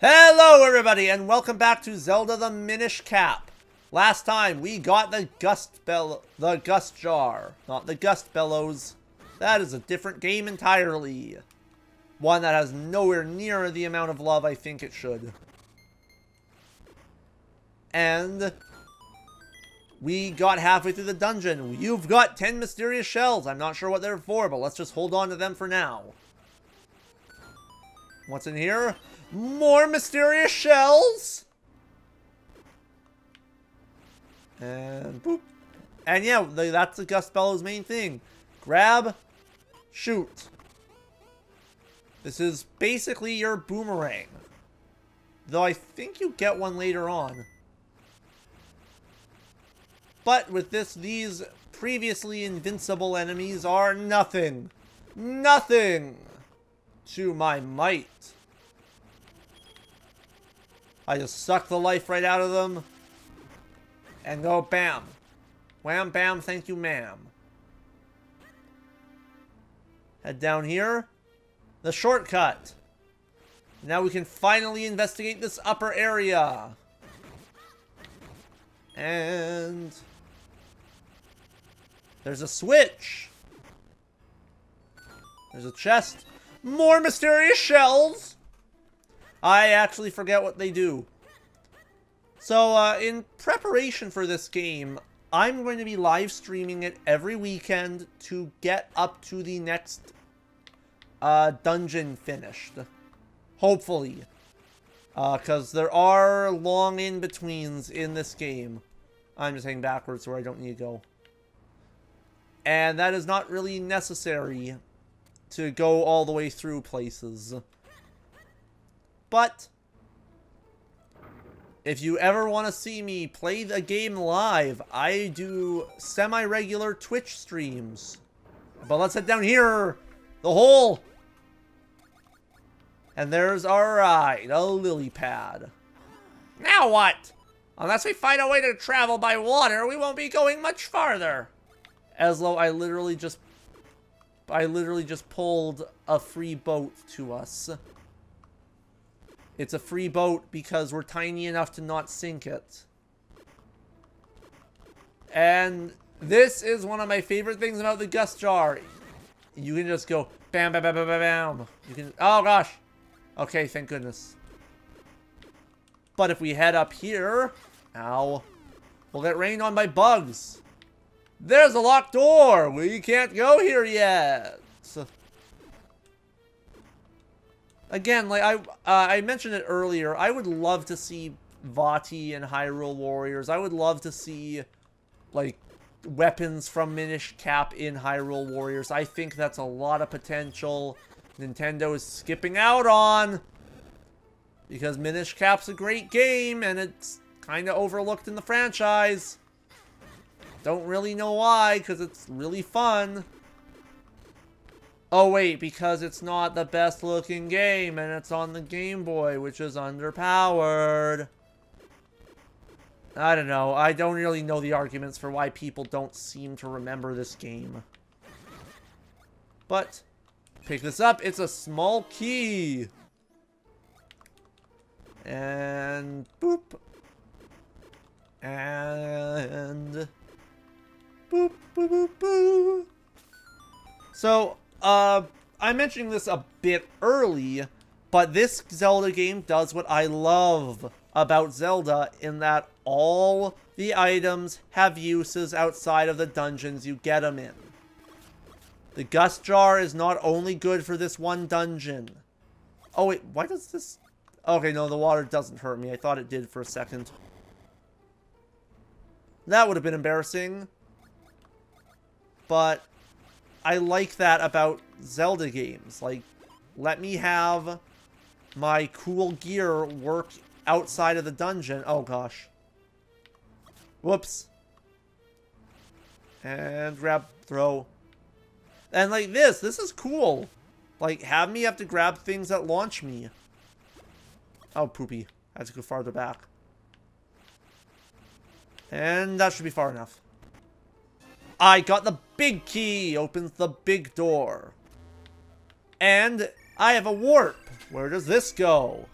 Hello everybody and welcome back to Zelda the Minish Cap. Last time we got the gust jar, not the gust bellows. That is a different game entirely. One that has nowhere near the amount of love I think it should. And we got halfway through the dungeon. You've got 10 mysterious shells. I'm not sure what they're for, but let's just hold on to them for now. What's in here? More mysterious shells! And boop. And yeah, that's the Gust Bellow's main thing. Grab, shoot. This is basically your boomerang. Though I think you get one later on. But with this, these previously invincible enemies are nothing. Nothing to my might. I just suck the life right out of them. And go bam. Wham bam, thank you ma'am. Head down here. The shortcut. Now we can finally investigate this upper area. And there's a switch. There's a chest. More mysterious shells. I actually forget what they do. So, in preparation for this game, I'm going to be live streaming it every weekend to get up to the next dungeon finished. Hopefully. Because there are long in-betweens in this game. I'm just heading backwards where I don't need to go. And that is not really necessary to go all the way through places. But if you ever want to see me play the game live, I do semi-regular Twitch streams. But let's head down here. The hole. And there's our ride, a lily pad. Now what? Unless we find a way to travel by water, we won't be going much farther. As though I literally just pulled a free boat to us. It's a free boat because we're tiny enough to not sink it. And this is one of my favorite things about the Gust Jar. You can just go bam, bam, bam, bam, bam, bam. You can, oh gosh. Okay, thank goodness. But if we head up here, ow, we'll get rained on by bugs. There's a locked door. We can't go here yet. Again, like I mentioned it earlier, I would love to see Vati and Hyrule Warriors. I would love to see, like, weapons from Minish Cap in Hyrule Warriors. I think that's a lot of potential Nintendo is skipping out on. Because Minish Cap's a great game, and it's kind of overlooked in the franchise. Don't really know why, because it's really fun. Oh wait, because it's not the best looking game and it's on the Game Boy, which is underpowered. I don't know. I don't really know the arguments for why people don't seem to remember this game. But, pick this up. It's a small key. And, boop. And, boop, boop, boop, boop. So, I'm mentioning this a bit early, but this Zelda game does what I love about Zelda in that all the items have uses outside of the dungeons you get them in. The Gust Jar is not only good for this one dungeon. Oh wait, why does this... Okay, no, the water doesn't hurt me. I thought it did for a second. That would have been embarrassing. But I like that about Zelda games. Like, let me have my cool gear work outside of the dungeon. Oh, gosh. Whoops. And grab, throw. And like this is cool. Like, have me have to grab things that launch me. Oh, poopy. I have to go farther back. And that should be far enough. I got the big key. Opens the big door. And I have a warp. Where does this go?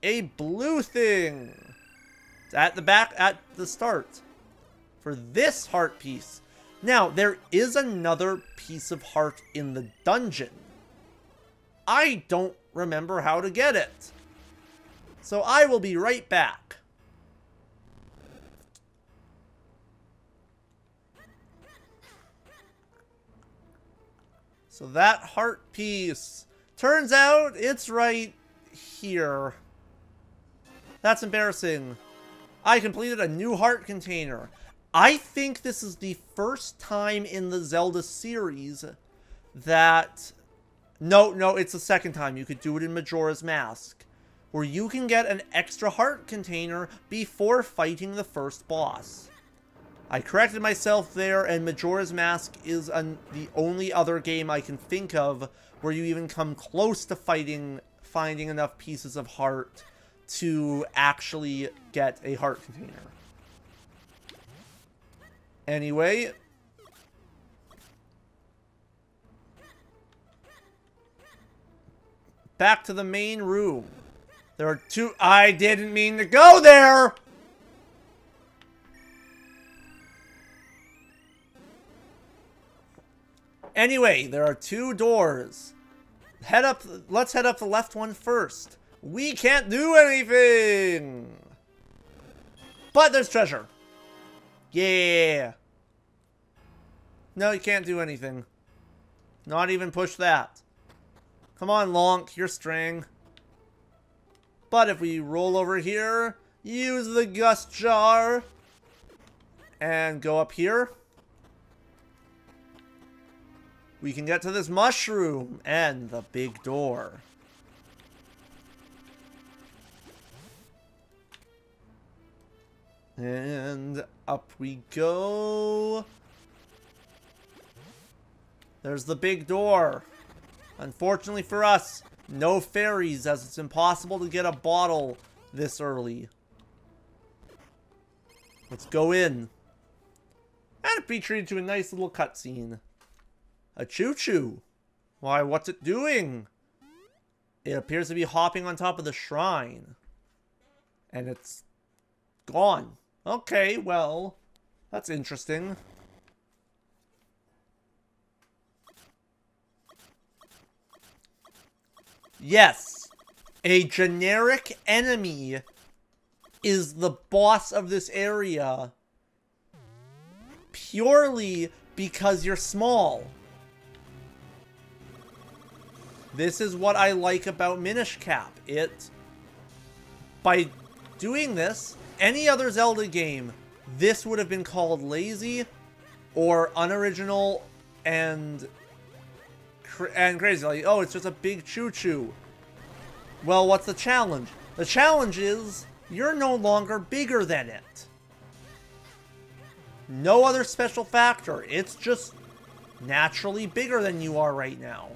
a blue thing. It's at the back, at the start. For this heart piece. Now, there is another piece of heart in the dungeon. I don't remember how to get it. So I will be right back. So that heart piece. Turns out it's right here. That's embarrassing. I completed a new heart container. I think this is the first time in the Zelda series that... No, it's the second time. You could do it in Majora's Mask, where you can get an extra heart container before fighting the first boss. I corrected myself there, and Majora's Mask is the only other game I can think of where you even come close to finding enough pieces of heart to actually get a heart container. Anyway, back to the main room. There are two... I didn't mean to go there! Anyway, there are two doors. Let's head up the left one first. We can't do anything! But there's treasure. Yeah. No, you can't do anything. Not even push that. Come on, Lonk, you're string. But if we roll over here, use the gust jar, and go up here, we can get to this mushroom and the big door. And up we go. There's the big door. Unfortunately for us, no fairies, as it's impossible to get a bottle this early. Let's go in. And be treated to a nice little cutscene. A choo-choo. Why, what's it doing? It appears to be hopping on top of the shrine. And it's gone. Okay, well, that's interesting. Yes, a generic enemy is the boss of this area purely because you're small. This is what I like about Minish Cap. By doing this, any other Zelda game, this would have been called lazy or unoriginal and crazy. Like, oh, it's just a big choo-choo. Well, what's the challenge? The challenge is you're no longer bigger than it. No other special factor. It's just naturally bigger than you are right now.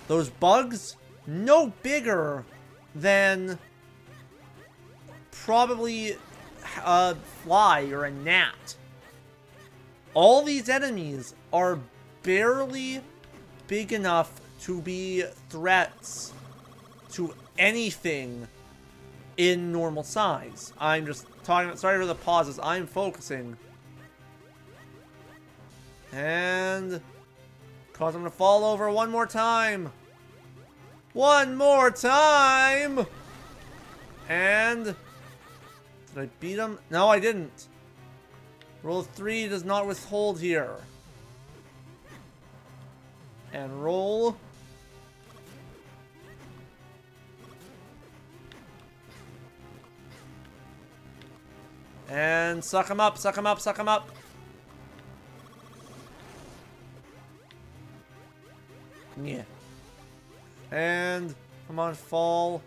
Those bugs, no bigger than probably a fly or a gnat. All these enemies are barely big enough to be threats to anything in normal size. I'm just talking about, sorry for the pauses, I'm focusing. And cause I'm gonna fall over one more time. One more time! And did I beat him? No, I didn't. Roll 3 does not withhold here. And roll. And suck him up, suck him up, suck him up. Yeah. And come on, fall.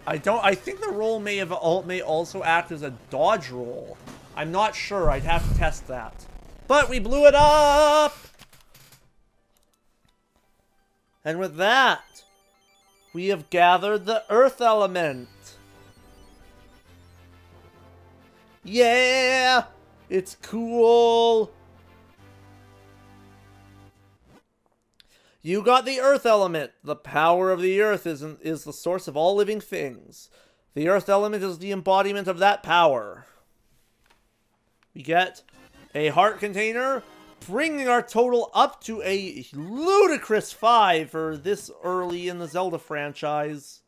I think the roll may also act as a dodge roll. I'm not sure. I'd have to test that. But we blew it up! And with that, we have gathered the earth element. Yeah! It's cool! You got the earth element. The power of the earth is the source of all living things. The earth element is the embodiment of that power. We get a heart container, bringing our total up to a ludicrous 5 for this early in the Zelda franchise.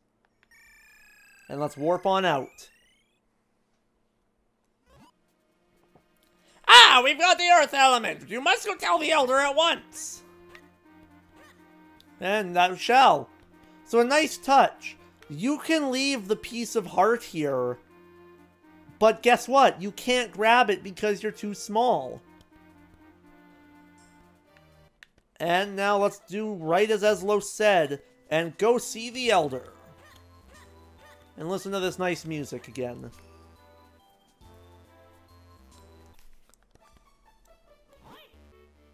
And let's warp on out. Ah, we've got the earth element! You must go tell the Elder at once! And that shall. So a nice touch. You can leave the piece of heart here, but guess what? You can't grab it because you're too small. And now let's do right as Eslo said, and go see the Elder. And listen to this nice music again.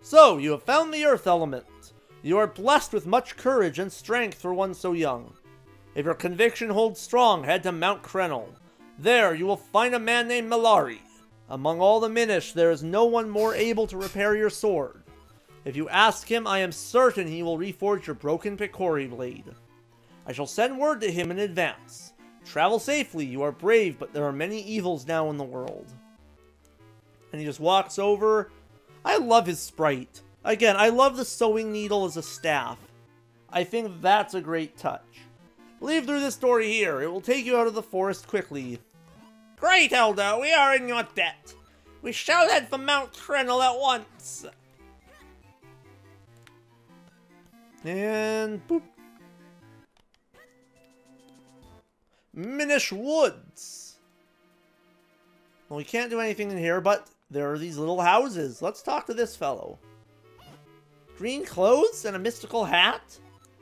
So, you have found the earth element. You are blessed with much courage and strength for one so young. If your conviction holds strong, head to Mount Krenel. There, you will find a man named Malari. Among all the Minish, there is no one more able to repair your sword. If you ask him, I am certain he will reforge your broken Picori blade. I shall send word to him in advance. Travel safely, you are brave, but there are many evils now in the world. And he just walks over. I love his sprite. Again, I love the sewing needle as a staff. I think that's a great touch. Leave through this door here. It will take you out of the forest quickly. Great, Elder. We are in your debt. We shall head for Mount Krenel at once. And boop. Minish Woods. Well, we can't do anything in here, but there are these little houses. Let's talk to this fellow. Green clothes and a mystical hat?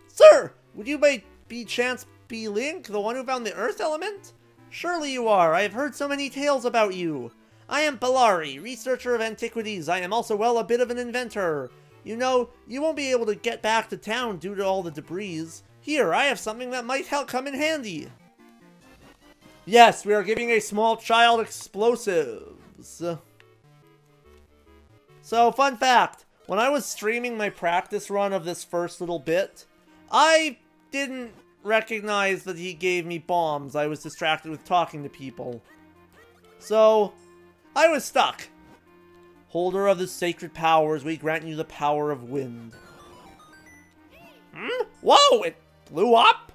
Sir, would you by chance be Link, the one who found the earth element? Surely you are. I have heard so many tales about you. I am Bellari, researcher of antiquities. I am also, well, a bit of an inventor. You know, you won't be able to get back to town due to all the debris. Here, I have something that might come in handy. Yes, we are giving a small child explosives. So, fun fact. When I was streaming my practice run of this first little bit, I didn't recognize that he gave me bombs. I was distracted with talking to people. So, I was stuck. Holder of the sacred powers, we grant you the power of wind. Whoa, it blew up?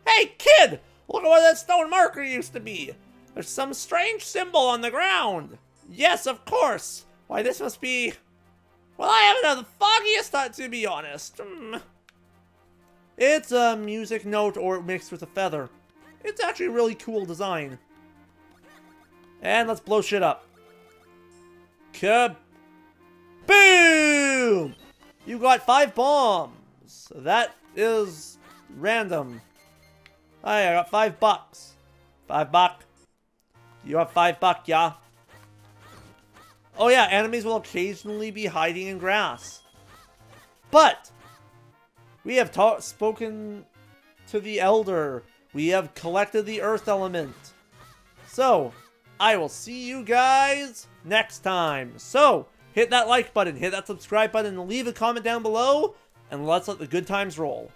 Hey, kid! Look at where that stone marker used to be. There's some strange symbol on the ground. Yes, of course. Why, this must be... Well, I haven't had the foggiest thought, to be honest. It's a music note or mixed with a feather. It's actually a really cool design. And let's blow shit up. Kaboom! You got 5 bombs. That is random. Hey, I got $5. $5. You have $5, yeah? Oh yeah, enemies will occasionally be hiding in grass. But we have spoken to the Elder. We have collected the earth element. So, I will see you guys next time. So, hit that like button, hit that subscribe button, and leave a comment down below, and let's let the good times roll.